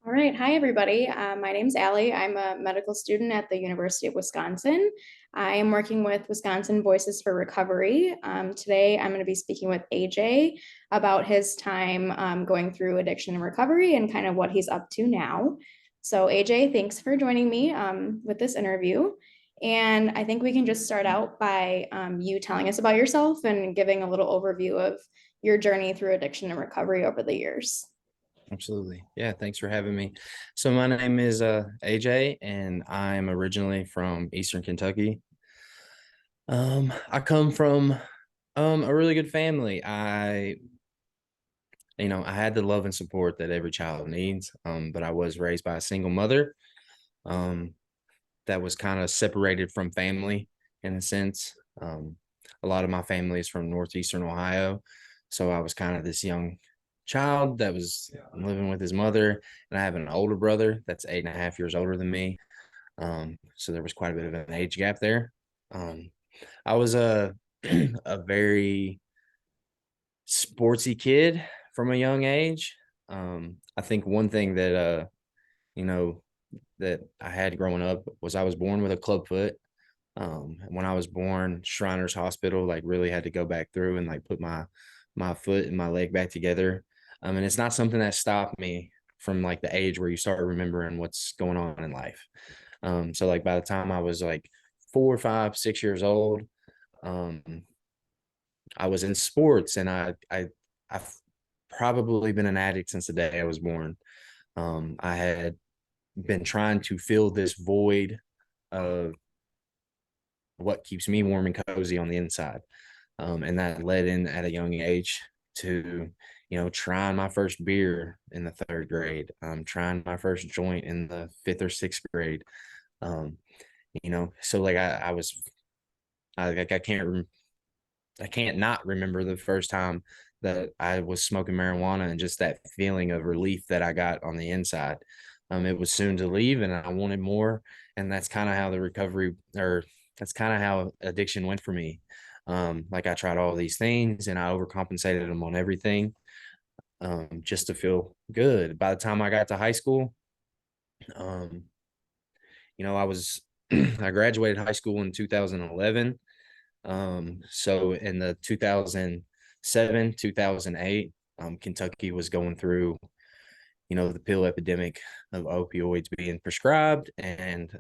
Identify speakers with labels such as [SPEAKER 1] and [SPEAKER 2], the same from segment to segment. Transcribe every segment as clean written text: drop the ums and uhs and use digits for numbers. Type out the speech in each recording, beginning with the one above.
[SPEAKER 1] All right. Hi, everybody. My name's Allie. I'm a medical student at the University of Wisconsin. I am working with Wisconsin Voices for Recovery. Today, I'm going to be speaking with AJ about his time going through addiction and recovery and kind of what he's up to now. So, AJ, thanks for joining me with this interview. And I think we can just start out by you telling us about yourself and giving a little overview of your journey through addiction and recovery over the years.
[SPEAKER 2] Absolutely. Yeah, thanks for having me. So my name is AJ and I'm originally from Eastern Kentucky. I come from a really good family. I had the love and support that every child needs. But I was raised by a single mother um that was kind of separated from family in a sense. A lot of my family is from northeastern Ohio. So I was kind of this young child that was living with his mother, and I have an older brother that's 8.5 years older than me. So there was quite a bit of an age gap there. I was a a very sportsy kid from a young age. I think one thing that you know that I had growing up was I was born with a club foot. When I was born, Shriners Hospital like really had to go back through and like put my foot and my leg back together. And it's not something that stopped me from like the age where you start remembering what's going on in life. So like by the time I was like 4, 5, 6 years old, um, I was in sports, and I've probably been an addict since the day I was born. I had been trying to fill this void of what keeps me warm and cozy on the inside. And that led in at a young age to, trying my first beer in the third grade, trying my first joint in the fifth or sixth grade. Um, so like I was, like I can't not remember the first time that I was smoking marijuana and just that feeling of relief that I got on the inside. It was soon to leave and I wanted more. And that's kind of how the recovery, or that's kind of how addiction went for me. Like I tried all these things and I overcompensated them on everything, just to feel good. By the time I got to high school, um, I was, I graduated high school in 2011. So in the 2007, 2008, Kentucky was going through, the pill epidemic of opioids being prescribed. And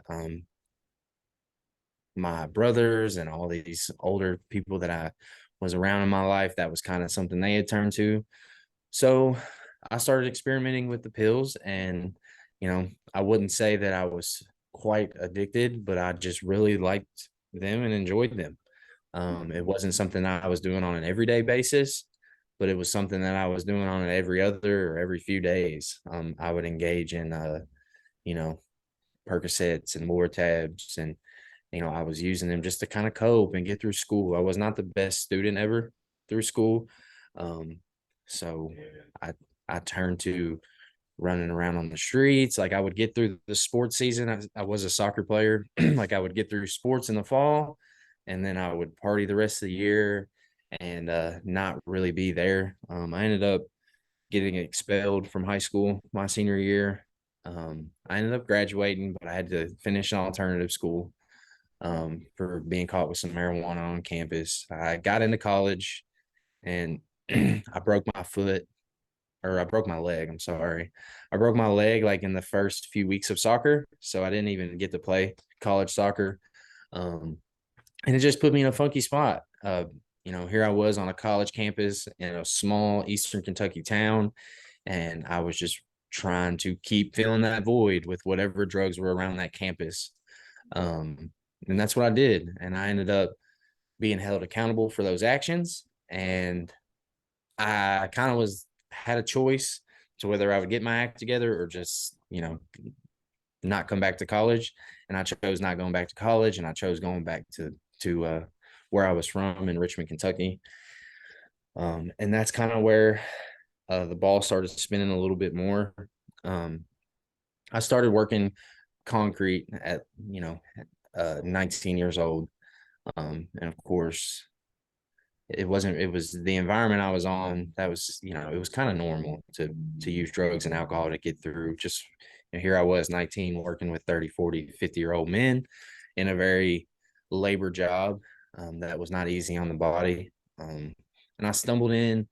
[SPEAKER 2] my brothers and all these older people that I was around in my life, that was kind of something they had turned to. So I started experimenting with the pills, and, I wouldn't say that I was quite addicted, but I just really liked them and enjoyed them. It wasn't something I was doing on an everyday basis, but it was something that I was doing on an every other or every few days. I would engage in, you know, Percocets and Lortabs, and I was using them just to kind of cope and get through school. I was not the best student ever through school, um, so I I turned to running around on the streets. Like I would get through the sports season. I was a soccer player. Like I would get through sports in the fall, and then I would party the rest of the year and not really be there. I ended up getting expelled from high school my senior year. I ended up graduating, but I had to finish an alternative school for being caught with some marijuana on campus. I got into college and I broke my foot, or I broke my leg. I'm sorry. I broke my leg like in the first few weeks of soccer. So I didn't even get to play college soccer. Um, and it just put me in a funky spot. Here I was on a college campus in a small Eastern Kentucky town, and I was just trying to keep filling that void with whatever drugs were around that campus. Um, and that's what I did. And I ended up being held accountable for those actions. And I kind of had a choice to whether I would get my act together or just, not come back to college. And I chose not going back to college, and I chose going back to where I was from in Richmond, Kentucky. And that's kind of where the ball started spinning a little bit more. Um, I started working concrete at 19 years old, and of course it was the environment I was on that was, it was kind of normal to use drugs and alcohol to get through. Just, here I was 19 working with 30, 40, 50-year-old men in a very labor job, that was not easy on the body. And I stumbled in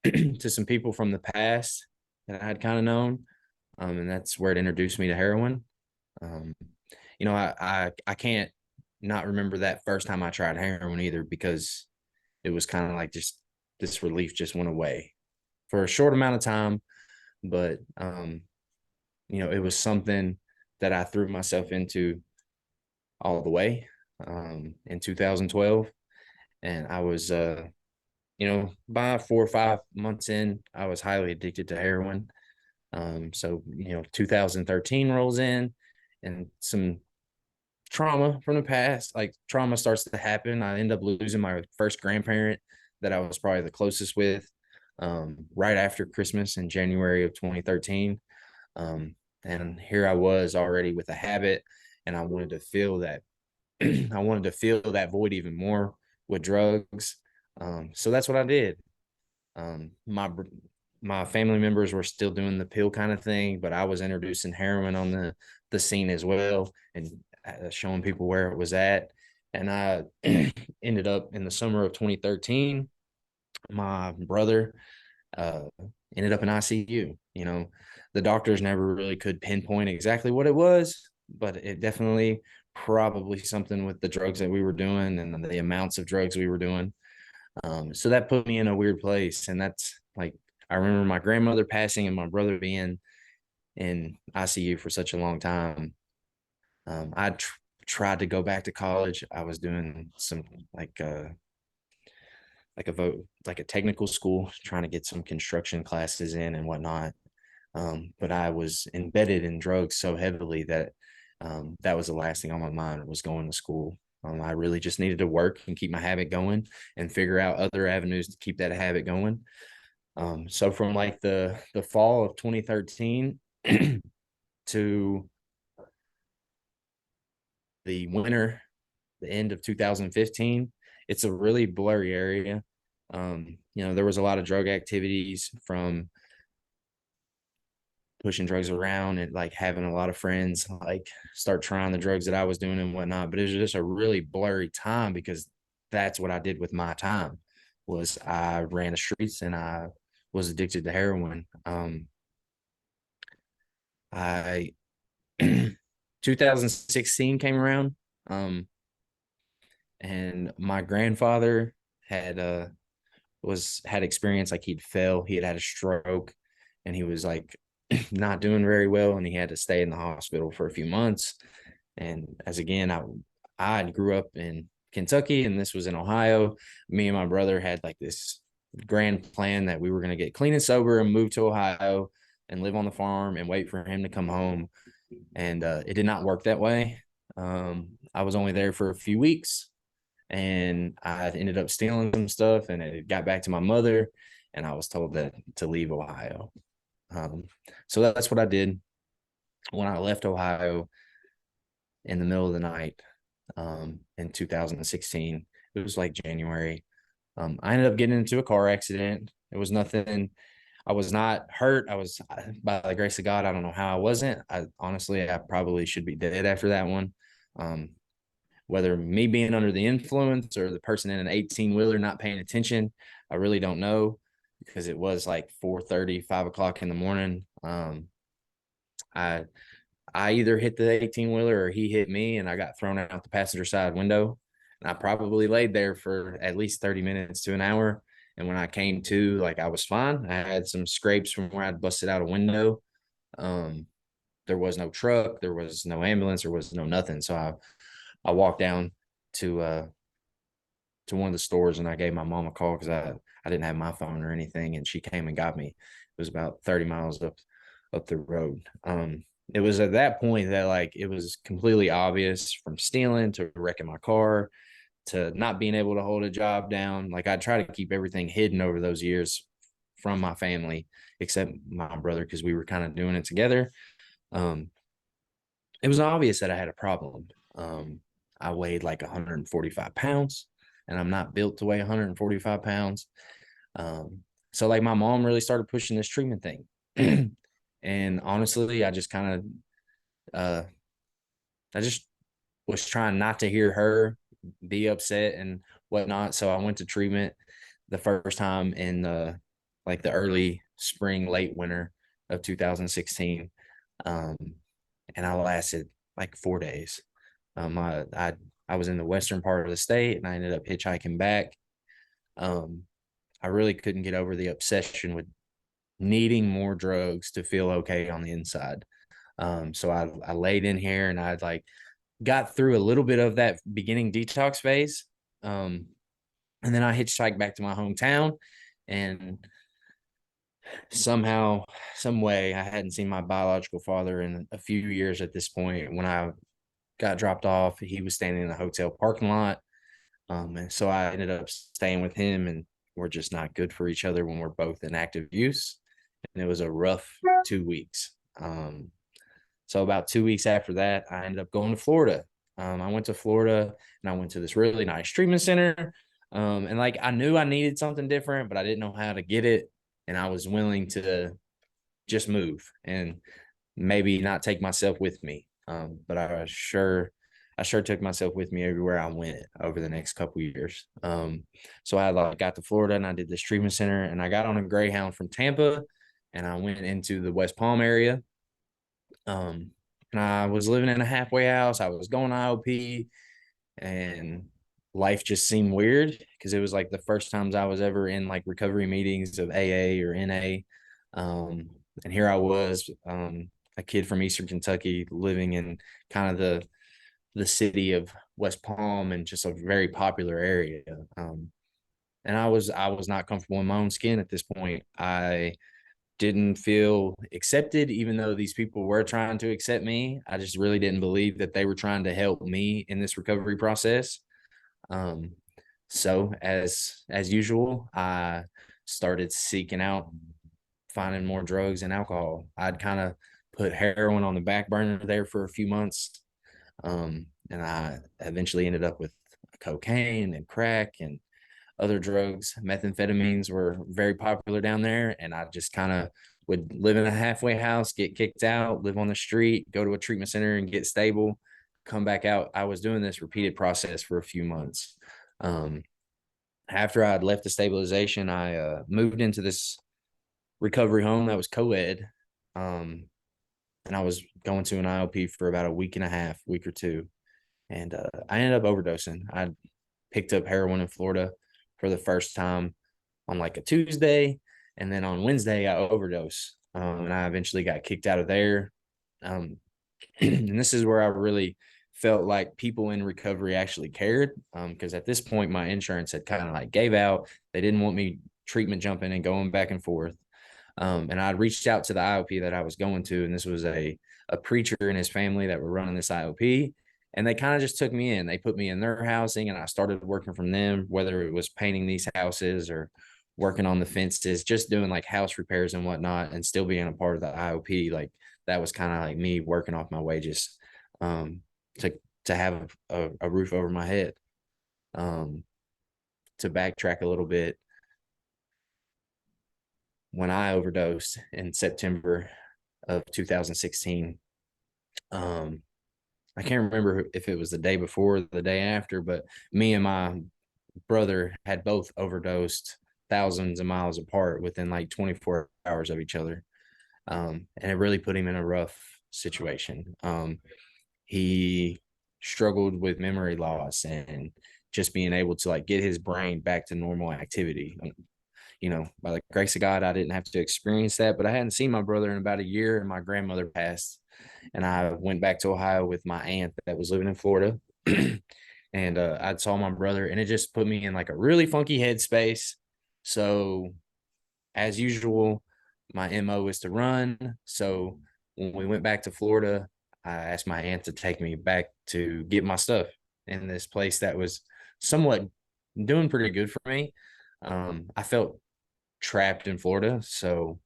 [SPEAKER 2] to some people from the past that I had kind of known. And that's where it introduced me to heroin. Um, I can't not remember that first time I tried heroin either, because it was kind of like just this relief just went away for a short amount of time. But it was something that I threw myself into all the way, in 2012. And I was, by 4 or 5 months in, I was highly addicted to heroin. So 2013 rolls in, and some trauma from the past, like trauma starts to happen. I end up losing my first grandparent that I was probably the closest with, right after Christmas in January of 2013. And here I was already with a habit, and I wanted to feel that I wanted to fill that void even more with drugs. So that's what I did. My family members were still doing the pill kind of thing, but I was introducing heroin on the scene as well, and showing people where it was at. And I ended up in the summer of 2013. My brother uh, ended up in ICU. The doctors never really could pinpoint exactly what it was, but it definitely probably something with the drugs that we were doing and the amounts of drugs we were doing. So that put me in a weird place. And that's like, I remember my grandmother passing and my brother being in ICU for such a long time. I tried to go back to college. I was doing some like like a vote like a technical school, trying to get some construction classes in and whatnot. But I was embedded in drugs so heavily that that was the last thing on my mind, was going to school. I really just needed to work and keep my habit going and figure out other avenues to keep that habit going. So from like the fall of 2013 to the winter, the end of 2015, it's a really blurry area. There was a lot of drug activities, from pushing drugs around and like having a lot of friends like start trying the drugs that I was doing and whatnot. But it was just a really blurry time, because that's what I did with my time, was I ran the streets and I was addicted to heroin. I 2016 came around, and my grandfather had had experience, like he had a stroke, and he was like not doing very well, and he had to stay in the hospital for a few months. And as again, I grew up in Kentucky and this was in Ohio. Me and my brother had like this grand plan that we were going to get clean and sober and move to Ohio and live on the farm and wait for him to come home. And it did not work that way. I was only there for a few weeks, and I ended up stealing some stuff, and it got back to my mother, and I was told that to leave Ohio. So that's what I did. When I left Ohio in the middle of the night, in 2016, it was like January. I ended up getting into a car accident. It was nothing. I was not hurt. I was, by the grace of God, I don't know how I wasn't. I honestly, I probably should be dead after that one. Um, whether me being under the influence or the person in an 18-wheeler not paying attention, I really don't know, because it was like 4:30, 5 o'clock in the morning. I I either hit the 18-wheeler or he hit me, and I got thrown out the passenger side window. And I probably laid there for at least 30 minutes to an hour. And when I came to, like, I was fine. I had some scrapes from where I'd busted out a window. Um, there was no truck, there was no ambulance, there was no nothing. So I walked down to one of the stores, and I gave my mom a call, because I didn't have my phone or anything, and she came and got me. It was about 30 miles up the road. It was at that point that, like, it was completely obvious, from stealing to wrecking my car to not being able to hold a job down. Like, I try to keep everything hidden over those years from my family, except my brother, because we were kind of doing it together. Um, it was obvious that I had a problem. I weighed like 145 pounds. and I'm not built to weigh 145 pounds. So like my mom really started pushing this treatment thing. And honestly, I just kind of, I just was trying not to hear her be upset and whatnot. So I went to treatment the first time in like the early spring, late winter of 2016. Um, and I lasted like 4 days. I was in the western part of the state and I ended up hitchhiking back. Um, I really couldn't get over the obsession with needing more drugs to feel okay on the inside. So I laid in here and I'd like got through a little bit of that beginning detox phase. Um, and then I hitchhiked back to my hometown, and somehow, some way, I hadn't seen my biological father in a few years at this point. When I got dropped off, he was standing in the hotel parking lot. And so I ended up staying with him, and we're just not good for each other when we're both in active use. And it was a rough 2 weeks. So about 2 weeks after that, I ended up going to Florida. I went to Florida and I went to this really nice treatment center. And like I knew I needed something different, but I didn't know how to get it. And I was willing to just move and maybe not take myself with me. But I sure took myself with me everywhere I went over the next couple of years. So I like got to Florida and I did this treatment center, and I got on a Greyhound from Tampa and I went into the West Palm area. And I was living in a halfway house. I was going to IOP, and life just seemed weird because it was like the first times I was ever in like recovery meetings of AA or NA. And here I was, a kid from Eastern Kentucky living in kind of the city of West Palm and just a very popular area. And I was not comfortable in my own skin at this point. I didn't feel accepted, even though these people were trying to accept me. I just really didn't believe that they were trying to help me in this recovery process. Um, so as usual, I started seeking out finding more drugs and alcohol. I'd kind of put heroin on the back burner there for a few months. And I eventually ended up with cocaine and crack and other drugs. Methamphetamines were very popular down there, and I just kind of would live in a halfway house, get kicked out, live on the street, go to a treatment center and get stable, come back out. I was doing this repeated process for a few months. Um, After I'd left the stabilization, I moved into this recovery home that was co-ed. And I was going to an IOP for about a week and a half, week or two. And I ended up overdosing. I picked up heroin in Florida for the first time on like a Tuesday. And then on Wednesday, I overdosed. And I eventually got kicked out of there. Um, and this is where I really felt like people in recovery actually cared. Because at this point, my insurance had kind of like gave out. They didn't want me treatment jumping and going back and forth. And I reached out to the IOP that I was going to, and this was a preacher and his family that were running this IOP. And they kind of just took me in. They put me in their housing, and I started working from them, whether it was painting these houses or working on the fences, just doing like house repairs and whatnot, and still being a part of the IOP. Like that was kind of like me working off my wages, to have a roof over my head. Um, to backtrack a little bit, when I overdosed in September of 2016, I can't remember if it was the day before or the day after, but me and my brother had both overdosed thousands of miles apart within like 24 hours of each other. And it really put him in a rough situation. He struggled with memory loss and just being able to like get his brain back to normal activity. By the grace of God, I didn't have to experience that, but I hadn't seen my brother in about a year, and my grandmother passed. And I went back to Ohio with my aunt that was living in Florida. And I saw my brother, and it just put me in like a really funky headspace. So, as usual, my MO is to run. So, when we went back to Florida, I asked my aunt to take me back to get my stuff in this place that was somewhat doing pretty good for me. I felt trapped in Florida. So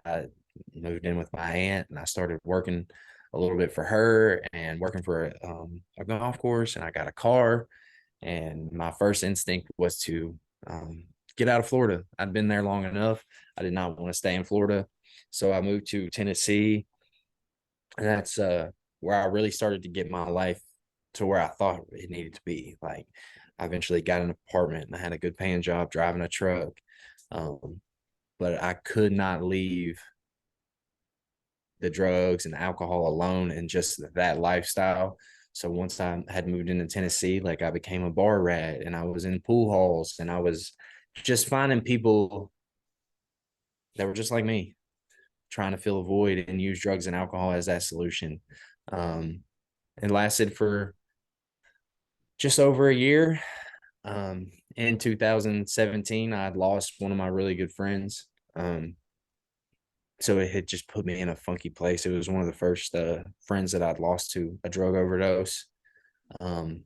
[SPEAKER 2] I moved in with my aunt, and I started working a little bit for her and working for a golf course, and I got a car. And my first instinct was to get out of Florida. I'd been there long enough. I did not want to stay in Florida. So I moved to Tennessee. And that's where I really started to get my life to where I thought it needed to be. Like, I eventually got an apartment and I had a good paying job driving a truck. Um, but I could not leave the drugs and alcohol alone and just that lifestyle. So once I had moved into Tennessee, like, I became a bar rat and I was in pool halls and I was just finding people that were just like me, trying to fill a void and use drugs and alcohol as that solution. Um, it lasted for just over a year. In 2017, I'd lost one of my really good friends. So it had just put me in a funky place. It was one of the first friends that I'd lost to a drug overdose. Um,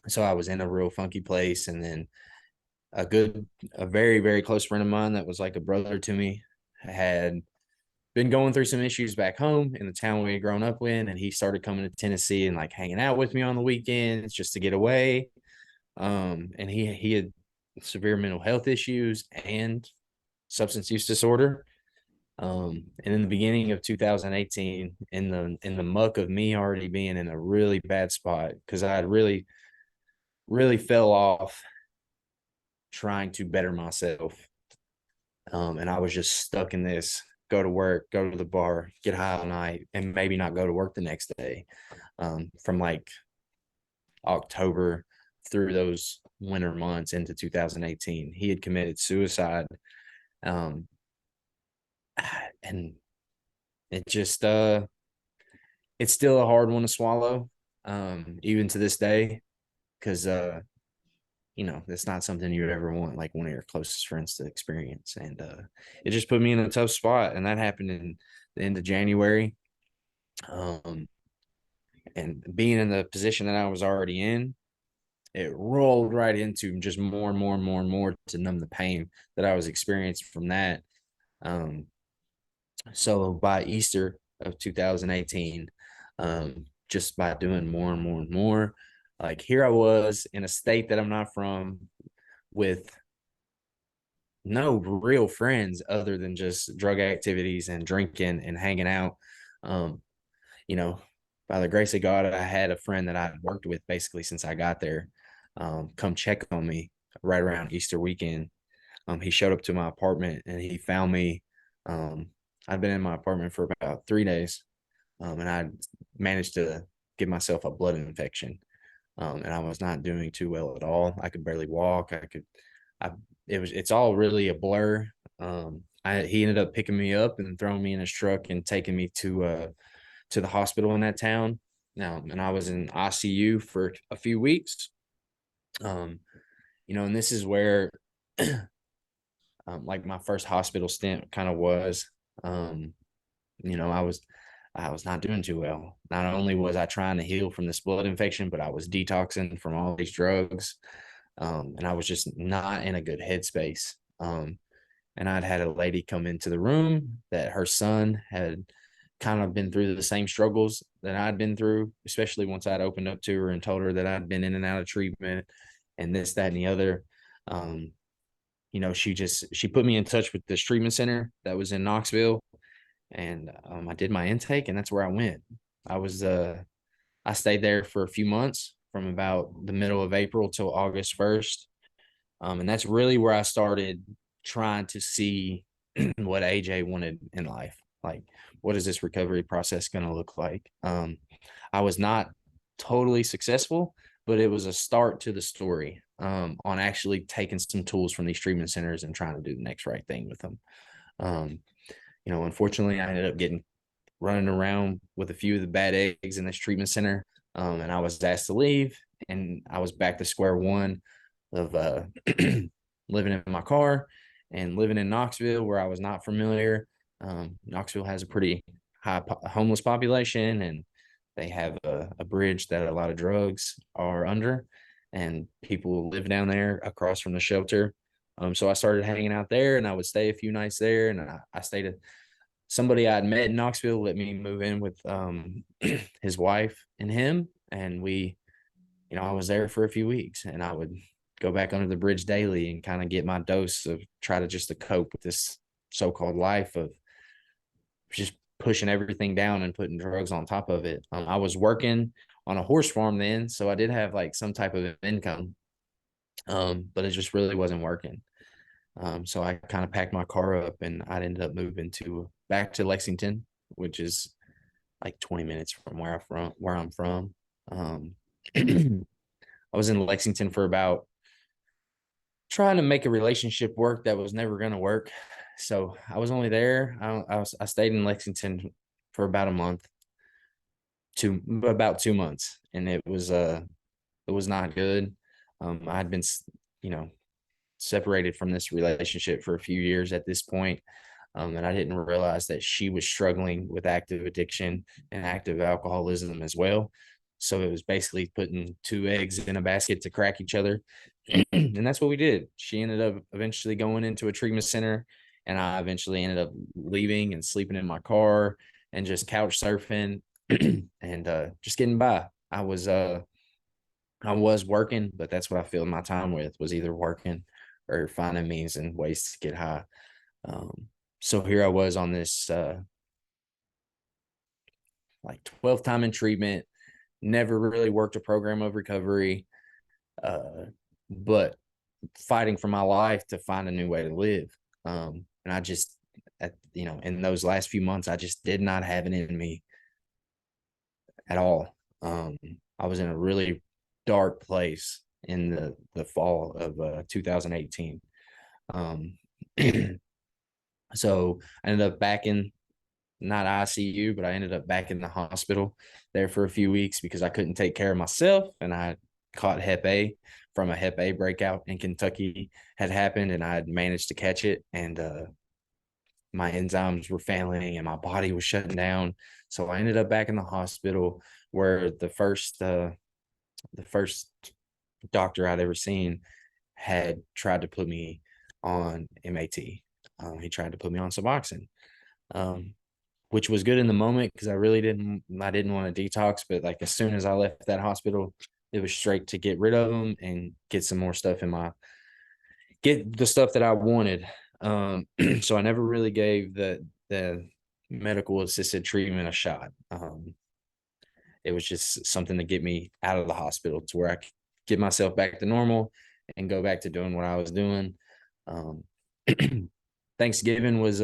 [SPEAKER 2] so I was in a real funky place. And then a very, very close friend of mine that was like a brother to me had been going through some issues back home in the town we had grown up in. And he started coming to Tennessee and like hanging out with me on the weekends just to get away. And he had severe mental health issues and substance use disorder. And in the beginning of 2018, in the muck of me already being in a really bad spot, because I had really fell off trying to better myself. And I was just stuck in this: go to work, go to the bar, get high all night, and maybe not go to work the next day. From like October through those winter months into 2018, he had committed suicide. Um, and it just it's still a hard one to swallow, even to this day, because that's not something you would ever want like one of your closest friends to experience. And it just put me in a tough spot, and that happened in the end of January. um and being in the position that I was already in, it rolled right into just more and more and more and more to numb the pain that I was experiencing from that. um So by Easter of 2018, just by doing more and more and more, like, here I was in a state that I'm not from, with no real friends other than just drug activities and drinking and hanging out. Um, you know, by the grace of God, I had a friend that I'd worked with basically since I got there, come check on me right around Easter weekend. He showed up to my apartment and he found me. Um, I'd been in my apartment for about 3 days, and I managed to give myself a blood infection. And I was not doing too well at all. I could barely walk. I, it's all really a blur. He ended up picking me up and throwing me in his truck and taking me to the hospital in that town. Now, and I was in ICU for a few weeks. Um, and this is where, like, my first hospital stint kind of was. Um, I was not doing too well. Not only was I trying to heal from this blood infection, but I was detoxing from all these drugs. And I was just not in a good headspace. And I'd had a lady come into the room that her son had kind of been through the same struggles that I'd been through, especially once I'd opened up to her and told her that I'd been in and out of treatment and this, that, and the other. Um, she put me in touch with this treatment center that was in Knoxville, and I did my intake, and that's where I went. I stayed there for a few months from about the middle of April till August 1st. And that's really where I started trying to see what AJ wanted in life. Like, what is this recovery process going to look like? I was not totally successful, but it was a start to the story, on actually taking some tools from these treatment centers and trying to do the next right thing with them. Um, Unfortunately, I ended up getting running around with a few of the bad eggs in this treatment center. And I was asked to leave, and I was back to square one of living in my car and living in Knoxville, where I was not familiar. Knoxville has a pretty high homeless population, and they have a bridge that a lot of drugs are under, and people live down there across from the shelter. So I started hanging out there, and I would stay a few nights there, and I stayed at somebody I'd met in Knoxville let me move in with his wife and him, and we I was there for a few weeks, and I would go back under the bridge daily and kind of get my dose of try to just to cope with this so-called life of just pushing everything down and putting drugs on top of it. I was working on a horse farm then, so I did have like some type of income, but it just really wasn't working. So I kind of packed my car up and I ended up moving to back to Lexington, which is like 20 minutes from where I'm from. I was in Lexington for about trying to make a relationship work that was never going to work. So I was only there. I stayed in Lexington for about a month, about 2 months, and it was not good. I'd been, you know, separated from this relationship for a few years at this point, and I didn't realize that she was struggling with active addiction and active alcoholism as well. So it was basically putting two eggs in a basket to crack each other. And that's what we did. She ended up eventually going into a treatment center, and I eventually ended up leaving and sleeping in my car and just couch surfing and just getting by. I was working, but that's what I filled my time with, was either working or finding means and ways to get high. Um, so here I was on this like 12th time in treatment, never really worked a program of recovery, but fighting for my life to find a new way to live. And I just, in those last few months, I just did not have it in me at all. I was in a really dark place in the fall of 2018. Um, so I ended up back in, not ICU, but I ended up back in the hospital there for a few weeks because I couldn't take care of myself, and I caught Hep A from a Hep A breakout in Kentucky had happened, and I had managed to catch it, and my enzymes were failing and my body was shutting down. So I ended up back in the hospital where the first doctor I'd ever seen had tried to put me on MAT. He tried to put me on Suboxone, um, which was good in the moment because I didn't want to detox. But like as soon as I left that hospital, it was straight to get rid of them and get some more stuff get the stuff that I wanted. So I never really gave the medical assisted treatment a shot. It was just something to get me out of the hospital to where I could get myself back to normal and go back to doing what I was doing. Um, Thanksgiving was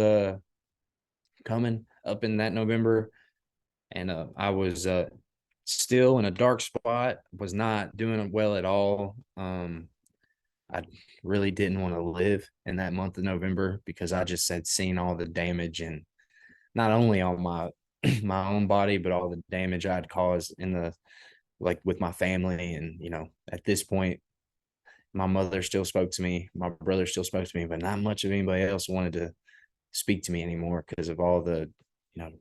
[SPEAKER 2] coming up in that November, and I was still in a dark spot, was not doing well at all. I really didn't want to live in that month of November because I just had seen all the damage, and not only on my my own body, but all the damage I'd caused in the like with my family. And at this point, my mother still spoke to me, my brother still spoke to me, but not much of anybody else wanted to speak to me anymore because of all you know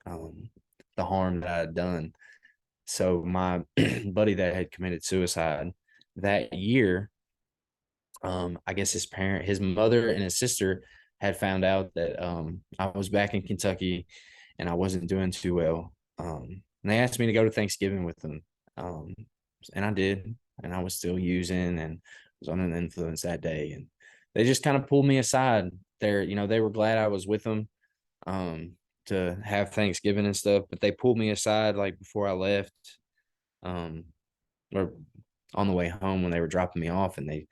[SPEAKER 2] um, the harm that I had done. So my buddy that had committed suicide that year, I guess his mother and his sister had found out that I was back in Kentucky and I wasn't doing too well. And they asked me to go to Thanksgiving with them. Um, and I did, and I was still using and was under the influence that day. And they just kind of pulled me aside there. They were glad I was with them um, to have Thanksgiving and stuff, but they pulled me aside like before I left, um, or on the way home when they were dropping me off, and they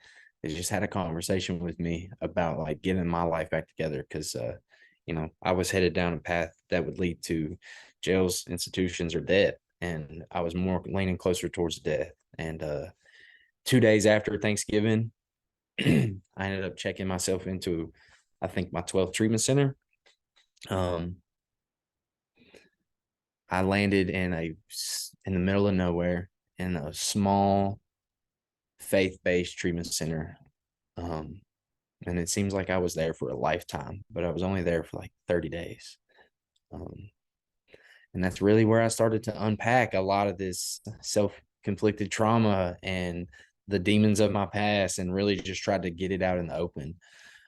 [SPEAKER 2] just had a conversation with me about like getting my life back together because I was headed down a path that would lead to jails, institutions, or death, and I was more leaning closer towards death. And 2 days after Thanksgiving, I ended up checking myself into, I think, my 12th treatment center. um I landed in the middle of nowhere in a small faith-based treatment center. Um, and it seems like I was there for a lifetime, but I was only there for like 30 days. Um, and that's really where I started to unpack a lot of this self-conflicted trauma and the demons of my past, and really just tried to get it out in the open.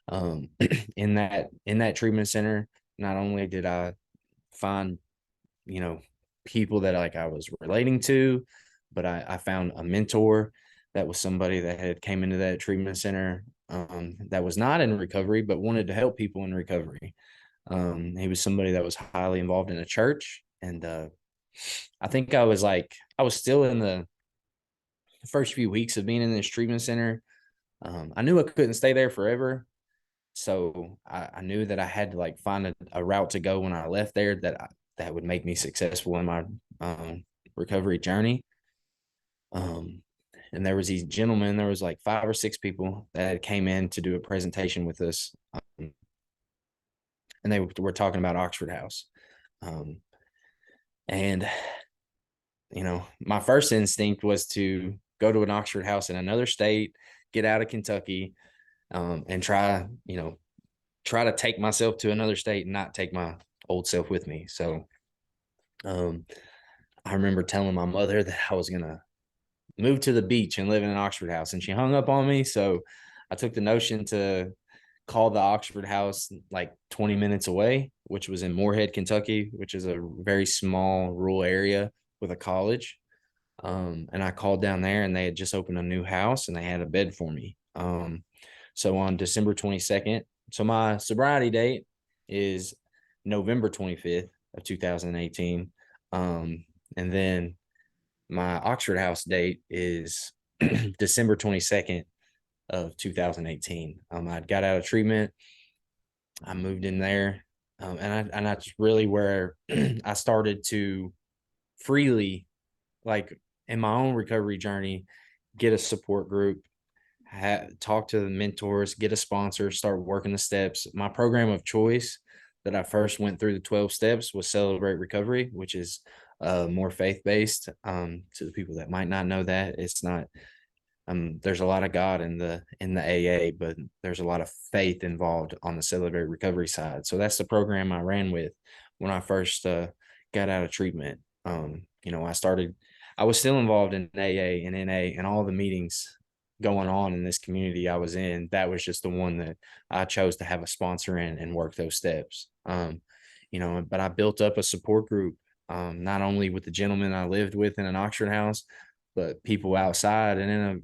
[SPEAKER 2] Um, in that treatment center, not only did I find, you know, people that like I was relating to, but I found a mentor that was somebody that had came into that treatment center that was not in recovery, but wanted to help people in recovery. He was somebody that was highly involved in a church. And I think I was still in the first few weeks of being in this treatment center. I knew I couldn't stay there forever. So I knew that I had to like find a route to go when I left there that would make me successful in my recovery journey. Um, and there was these gentlemen, there was like 5 or 6 people that came in to do a presentation with us. And they were talking about Oxford House. Um, and, my first instinct was to go to an Oxford House in another state, get out of Kentucky, and try to take myself to another state and not take my old self with me. So I remember telling my mother that I was going to move to the beach and live in an Oxford House, and she hung up on me. So I took the notion to call the Oxford House like 20 minutes away, which was in Moorhead, Kentucky, which is a very small rural area with a college. And I called down there, and they had just opened a new house and they had a bed for me. So on December 22nd, so my sobriety date is November 25th of 2018. And then my Oxford House date is December 22nd of 2018. I got out of treatment. I moved in there. And that's really where I started to freely, like in my own recovery journey, get a support group, talk to the mentors, get a sponsor, start working the steps. My program of choice that I first went through the 12 steps was Celebrate Recovery, which is more faith-based. To the people that might not know that, it's not there's a lot of God in the AA, but there's a lot of faith involved on the Celebrate Recovery side. So that's the program I ran with when I first got out of treatment. I was still involved in AA and NA and all the meetings going on in this community I was in. That was just the one that I chose to have a sponsor in and work those steps. But I built up a support group, not only with the gentleman I lived with in an Oxford House, but people outside. And in a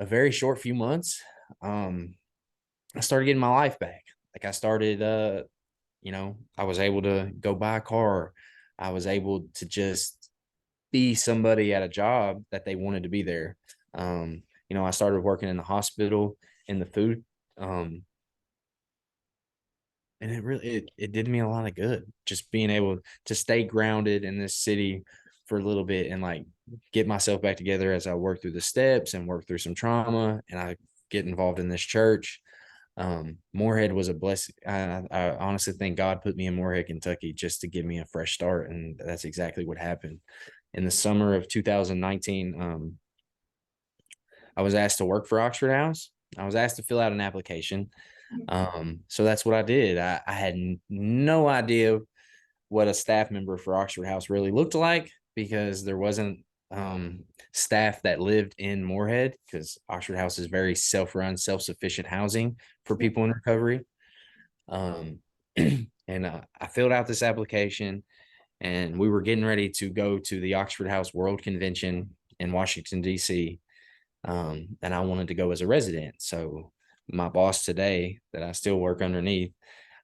[SPEAKER 2] very short few months, I started getting my life back. Like I started, I was able to go buy a car. I was able to just be somebody at a job that they wanted to be there. I started working in the hospital in the food. And it did me a lot of good, just being able to stay grounded in this city for a little bit and like get myself back together as I work through the steps and work through some trauma, and I get involved in this church. Moorhead was a blessing. I honestly think God put me in Moorhead, Kentucky just to give me a fresh start, and that's exactly what happened. In the summer of 2019, I was asked to work for Oxford House. I was asked to fill out an application. So that's what I did. I had no idea what a staff member for Oxford House really looked like, because there wasn't staff that lived in Moorhead, because Oxford House is very self-run, self-sufficient housing for people in recovery. And I filled out this application, and we were getting ready to go to the Oxford House World Convention in Washington, D.C. And I wanted to go as a resident. So my boss today that I still work underneath,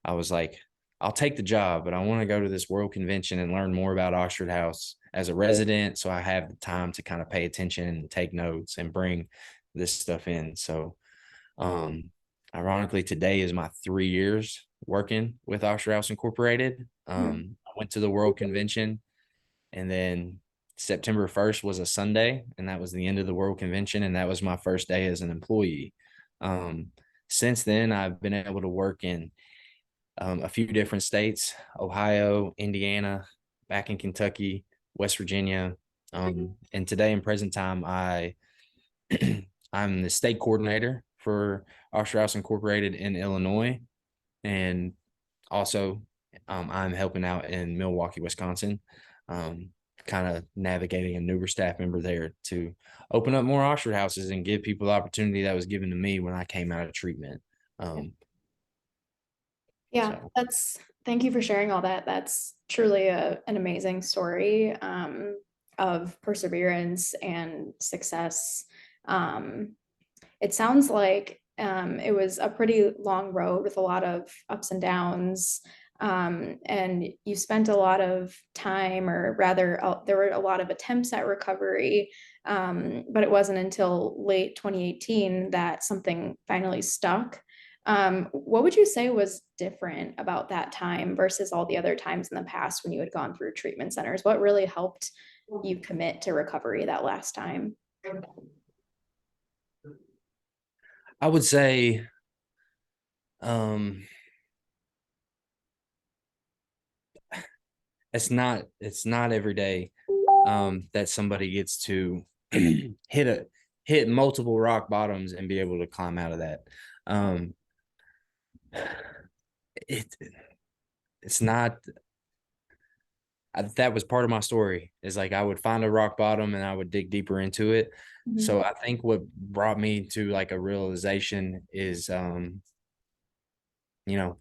[SPEAKER 2] I was like, I'll take the job, but I want to go to this World Convention and learn more about Oxford House as a resident, so I have the time to kind of pay attention and take notes and bring this stuff in. So ironically, today is my 3 years working with Oxford House Incorporated. I went to the World Convention, and then September 1st was a Sunday, and that was the end of the World Convention, and that was my first day as an employee. Since then, I've been able to work in a few different states: Ohio, Indiana, back in Kentucky, West Virginia. And today in present time, I'm the state coordinator for Oxford House Incorporated in Illinois. And also I'm helping out in Milwaukee, Wisconsin, kind of navigating a newer staff member there to open up more Oxford houses and give people the opportunity that was given to me when I came out of treatment.
[SPEAKER 1] Yeah,
[SPEAKER 2] So.
[SPEAKER 1] Thank you for sharing all that. That's truly an amazing story of perseverance and success. Um, it sounds like it was a pretty long road with a lot of ups and downs. And you spent a lot of time, or rather, there were a lot of attempts at recovery, but it wasn't until late 2018 that something finally stuck. What would you say was different about that time versus all the other times in the past when you had gone through treatment centers? What really helped you commit to recovery that last time?
[SPEAKER 2] I would say, um, it's not every day that somebody gets to hit multiple rock bottoms and be able to climb out of that. Um, it it's not that was part of my story, is like I would find a rock bottom and I would dig deeper into it.
[SPEAKER 1] Mhm.
[SPEAKER 2] So I think what brought me to like a realization is,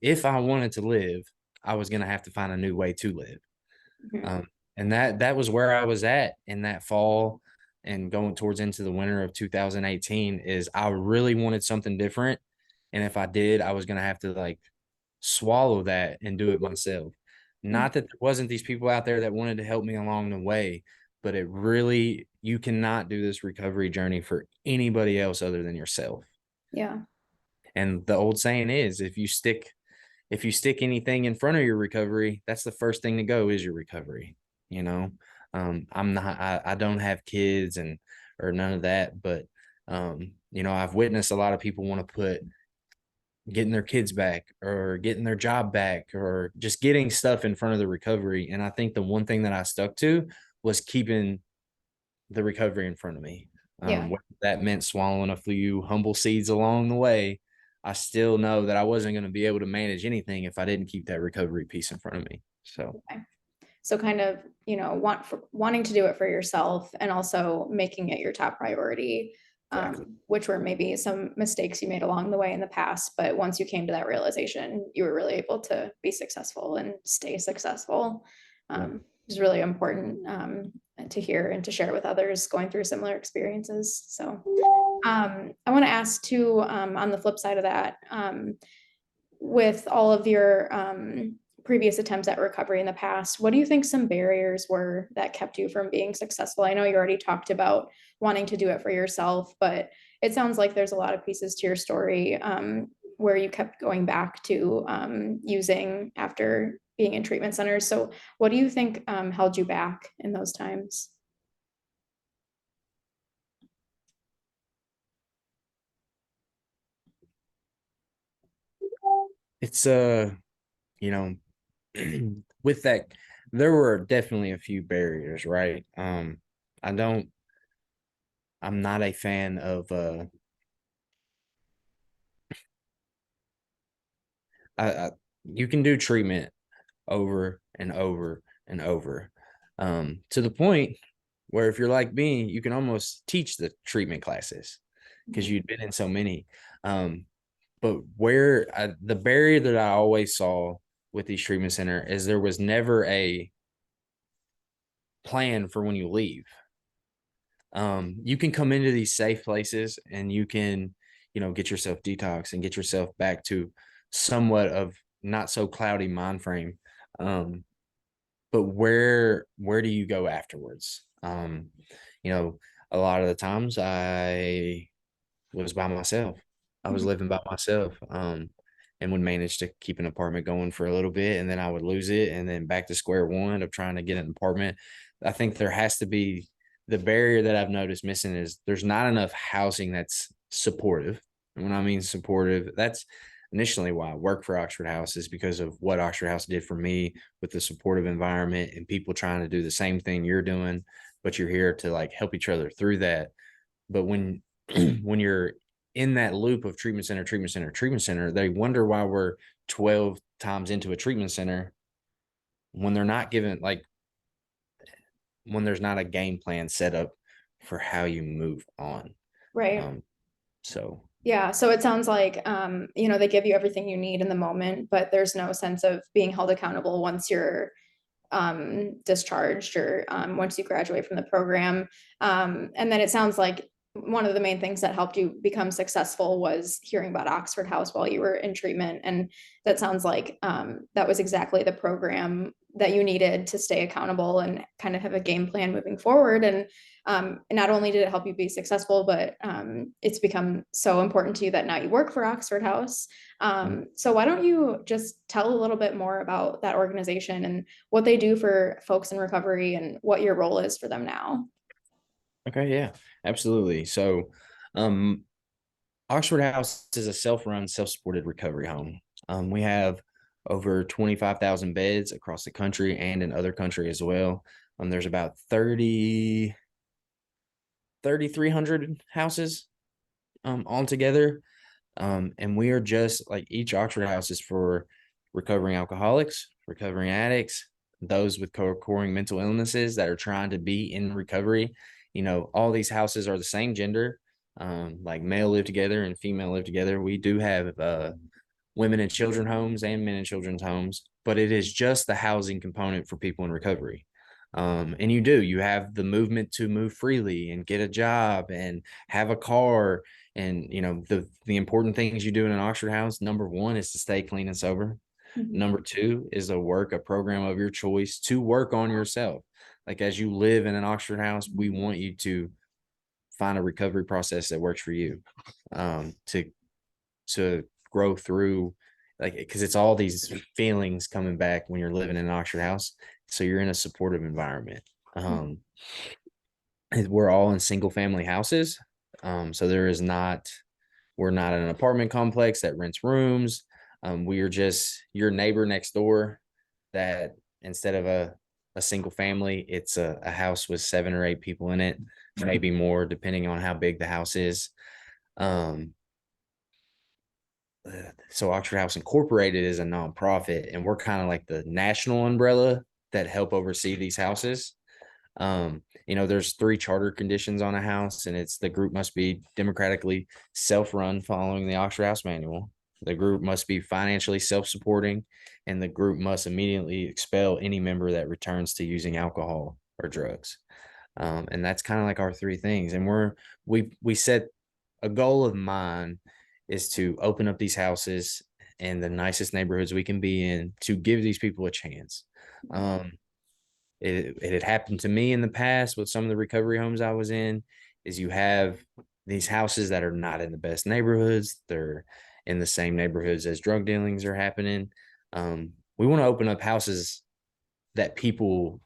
[SPEAKER 2] if I wanted to live, I was gonna have to find a new way to live.
[SPEAKER 1] Mhm.
[SPEAKER 2] Um, and that was where I was at in that fall and going towards into the winter of 2018, is I really wanted something different. And if I did, I was gonna have to like swallow that and do it myself.
[SPEAKER 1] Mhm.
[SPEAKER 2] Not that there wasn't these people out there that wanted to help me along the way, but it really, you cannot do this recovery journey for anybody else other than yourself.
[SPEAKER 1] Yeah.
[SPEAKER 2] And the old saying is, if you stick anything in front of your recovery, that's the first thing to go, is your recovery. You know, I don't have kids and or none of that, but I've witnessed a lot of people want to put getting their kids back or getting their job back or just getting stuff in front of the recovery. And I think the one thing that I stuck to was keeping the recovery in front of me.
[SPEAKER 1] Yeah.
[SPEAKER 2] Whether that meant swallowing a few humble seeds along the way, I still know that I wasn't going to be able to manage anything if I didn't keep that recovery piece in front of me. So,
[SPEAKER 1] Okay. So kind of, wanting to do it for yourself and also making it your top priority,
[SPEAKER 2] exactly.
[SPEAKER 1] which were maybe some mistakes you made along the way in the past, but once you came to that realization, you were really able to be successful and stay successful.
[SPEAKER 2] Yeah.
[SPEAKER 1] Is really important to hear and to share with others going through similar experiences. So I want to ask too, on the flip side of that, with all of your previous attempts at recovery in the past, what do you think some barriers were that kept you from being successful? I know you already talked about wanting to do it for yourself, but it sounds like there's a lot of pieces to your story where you kept going back to using after being in treatment centers. So, what do you think held you back in those times?
[SPEAKER 2] It's, you know, with that, there were definitely a few barriers, right? I don't, I'm not a fan of, I you can do treatment over and over and over, to the point where if you're like me, you can almost teach the treatment classes because you'd been in so many. Um, but the barrier that I always saw with these treatment center is there was never a plan for when you leave. You can come into these safe places and you can, get yourself detox and get yourself back to somewhat of not so cloudy mind frame. Um, but where do you go afterwards? You know, a lot of the times I was by myself. I was
[SPEAKER 1] Mhm.
[SPEAKER 2] living by myself. And would manage to keep an apartment going for a little bit, and then I would lose it, and then back to square one of trying to get an apartment. I think there has to be the barrier that I've noticed missing is there's not enough housing that's supportive. And when I mean supportive, that's initially why I work for Oxford House, is because of what Oxford House did for me with the supportive environment and people trying to do the same thing you're doing, but you're here to like help each other through that. But when when you're in that loop of treatment center, treatment center, treatment center, they wonder why we're 12 times into a treatment center when they're not given like when there's not a game plan set up for how you move on.
[SPEAKER 1] Right.
[SPEAKER 2] Um, so
[SPEAKER 1] Yeah, so it sounds like they give you everything you need in the moment, but there's no sense of being held accountable once you're discharged or once you graduate from the program. And then it sounds like one of the main things that helped you become successful was hearing about Oxford House while you were in treatment. And that sounds like that was exactly the program that you needed to stay accountable and kind of have a game plan moving forward. And not only did it help you be successful, but it's become so important to you that now you work for Oxford House. So why don't you just tell a little bit more about that organization and what they do for folks in recovery and what your role is for them now?
[SPEAKER 2] Okay, yeah, absolutely. So, um, Oxford House is a self-run, self-supported recovery home. We have over 25,000 beds across the country and in other country as well. There's about 3,300 houses altogether. And we are just like each Oxford House is for recovering alcoholics, recovering addicts, those with co-occurring mental illnesses that are trying to be in recovery. All these houses are the same gender, like male live together and female live together. We do have women and children homes and men and children's homes, but it is just the housing component for people in recovery. And you have the movement to move freely and get a job and have a car. And the important things you do in an Oxford House, number one is to stay clean and sober.
[SPEAKER 1] Mhm.
[SPEAKER 2] Number two is a program of your choice to work on yourself. Like as you live in an Oxford House, we want you to find a recovery process that works for you, to grow through, like, because it's all these feelings coming back when you're living in an Oxford House. So you're in a supportive environment. Um, we're all in single family houses. So we're not in an apartment complex that rents rooms. We are just your neighbor next door that instead of a single family, it's a house with 7 or 8 people in it, maybe more, depending on how big the house is. Um, so Oxford House Incorporated is a nonprofit, and we're kind of like the national umbrella that help oversee these houses. There's 3 charter conditions on a house, and it's the group must be democratically self-run following the Oxford House Manual. The group must be financially self-supporting, and the group must immediately expel any member that returns to using alcohol or drugs. And that's kind of like our 3 things. And we set a goal of mine is to open up these houses in the nicest neighborhoods we can be in to give these people a chance. Um, it had happened to me in the past with some of the recovery homes I was in, is you have these houses that are not in the best neighborhoods. They're in the same neighborhoods as drug dealings are happening. We want to open up houses that people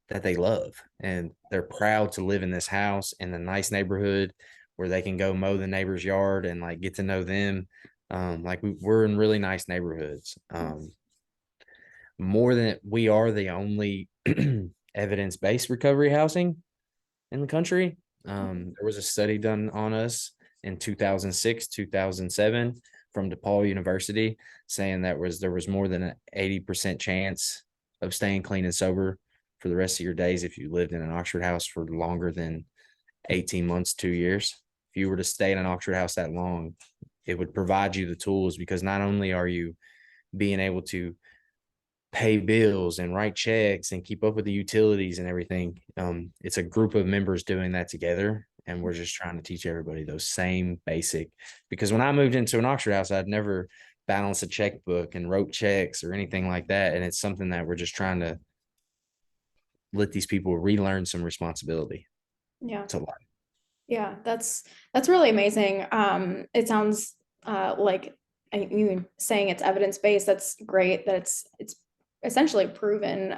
[SPEAKER 2] that they love and they're proud to live in this house in a nice neighborhood where they can go mow the neighbor's yard and like get to know them. We're in really nice neighborhoods. More than we are the only evidence-based recovery housing in the country. There was a study done on us in 2006, 2007 from DePaul University saying there was more than an 80% chance of staying clean and sober for the rest of your days if you lived in an Oxford House for longer than 18 months, 2 years. If you were to stay in an Oxford House that long, it would provide you the tools, because not only are you being able to pay bills and write checks and keep up with the utilities and everything. It's a group of members doing that together. And we're just trying to teach everybody those same basic, because when I moved into an Oxford House, I'd never balanced a checkbook and wrote checks or anything like that. And it's something that we're just trying to let these people relearn some responsibility
[SPEAKER 1] Yeah.
[SPEAKER 2] to life.
[SPEAKER 1] Yeah, that's really amazing. It sounds like you saying it's evidence-based. That's great that it's essentially proven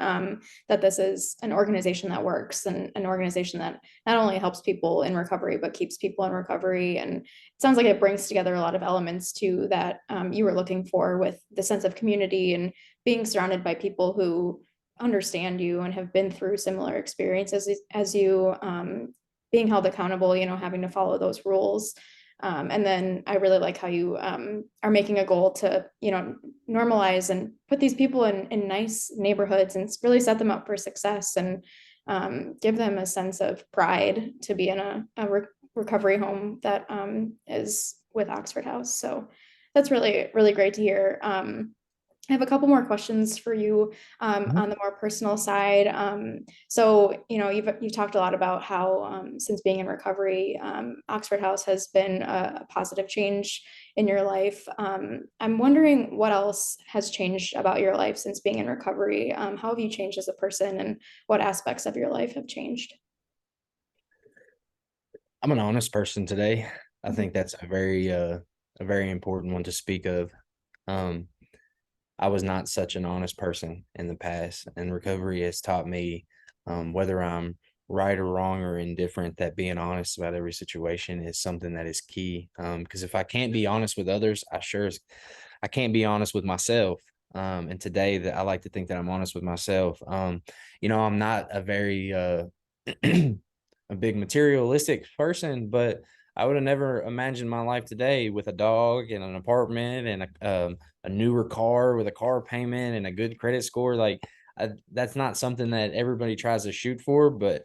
[SPEAKER 1] that this is an organization that works and an organization that not only helps people in recovery but keeps people in recovery. And it sounds like it brings together a lot of elements too that you were looking for, with the sense of community and being surrounded by people who understand you and have been through similar experiences as you, being held accountable, having to follow those rules. And then I really like how you are making a goal to, normalize and put these people in nice neighborhoods and really set them up for success, and give them a sense of pride to be in a recovery home that is with Oxford House. So that's really, really great to hear. I have a couple more questions for you
[SPEAKER 2] Mhm.
[SPEAKER 1] on the more personal side. So, you've talked a lot about how since being in recovery, Oxford House has been a positive change in your life. I'm wondering what else has changed about your life since being in recovery. How have you changed as a person, and what aspects of your life have changed?
[SPEAKER 2] I'm an honest person today. I
[SPEAKER 1] Mhm.
[SPEAKER 2] think that's a very important one to speak of. Um, I was not such an honest person in the past, and recovery has taught me, whether I'm right or wrong or indifferent, that being honest about every situation is something that is key. Because if I can't be honest with others, I can't be honest with myself. And today, that I like to think that I'm honest with myself. I'm not a very a big materialistic person, but I would have never imagined my life today with a dog and an apartment and a newer car with a car payment and a good credit score. Like that's not something that everybody tries to shoot for, but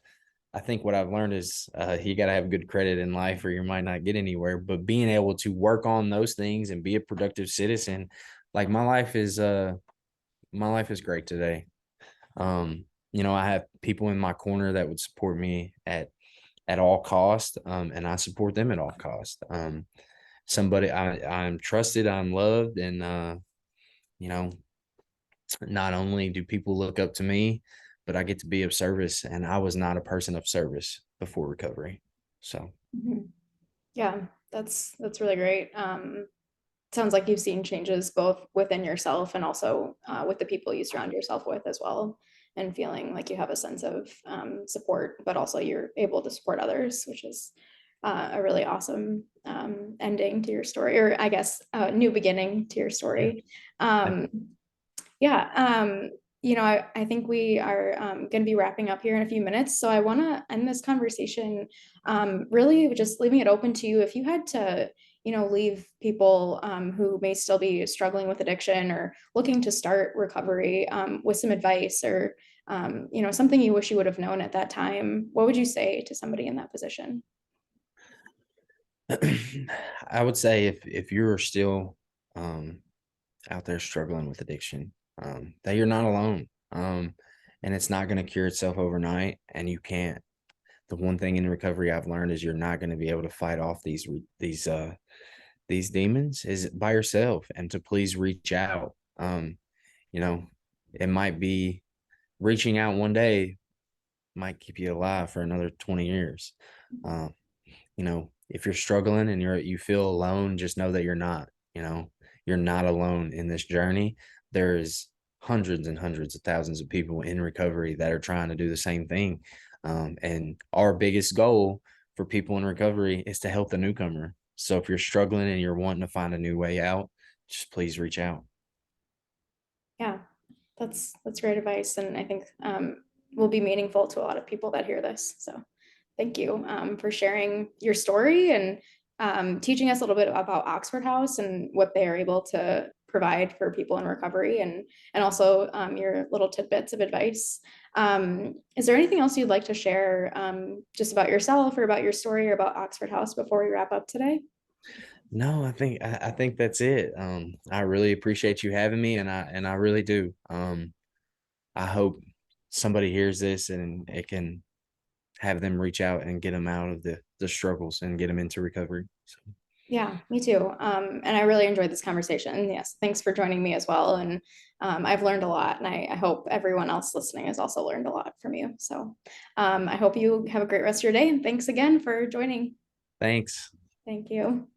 [SPEAKER 2] I think what I've learned is you got to have good credit in life or you might not get anywhere. But being able to work on those things and be a productive citizen, like my life is great today. I have people in my corner that would support me at all cost, and I support them at all cost. I'm trusted, I'm loved, and you know, not only do people look up to me, but I get to be of service. And I was not a person of service before recovery. So
[SPEAKER 1] Mhm. Yeah, that's really great. Sounds like you've seen changes both within yourself and also with the people you surround yourself with as well, and feeling like you have a sense of support, but also you're able to support others, which is a really awesome ending to your story, or I guess a new beginning to your
[SPEAKER 2] yeah.
[SPEAKER 1] story. Um, yeah, I think we are going to be wrapping up here in a few minutes. So I want to end this conversation really just leaving it open to you. If you had to, leave people who may still be struggling with addiction or looking to start recovery with some advice or, something you wish you would have known at that time, what would you say to somebody in that position?
[SPEAKER 2] I would say if you're still um, out there struggling with addiction, that you're not alone. And it's not going to cure itself overnight, and you can't. The one thing in recovery I've learned is you're not going to be able to fight off these demons is by yourself, and to please reach out. You know, it might be reaching out one day might keep you alive for another 20 years. Um, if you're struggling and you feel alone, just know that you're not. You're not alone in this journey. There's hundreds and hundreds of thousands of people in recovery that are trying to do the same thing. And our biggest goal for people in recovery is to help the newcomer. So if you're struggling and you're wanting to find a new way out, just please reach out.
[SPEAKER 1] Yeah, that's great advice, and I think will be meaningful to a lot of people that hear this. So, thank you for sharing your story and teaching us a little bit about Oxford House and what they are able to provide for people in recovery, and also your little tidbits of advice. Is there anything else you'd like to share just about yourself or about your story or about Oxford House before we wrap up today?
[SPEAKER 2] No, I think that's it. I really appreciate you having me, and I really do. I hope somebody hears this and it can have them reach out and get them out of the struggles and get them into recovery. So
[SPEAKER 1] Yeah, me too. And I really enjoyed this conversation. Yes, thanks for joining me as well. And I've learned a lot, and I hope everyone else listening has also learned a lot from you. So I hope you have a great rest of your day. And thanks again for joining.
[SPEAKER 2] thanks.
[SPEAKER 1] Thank you.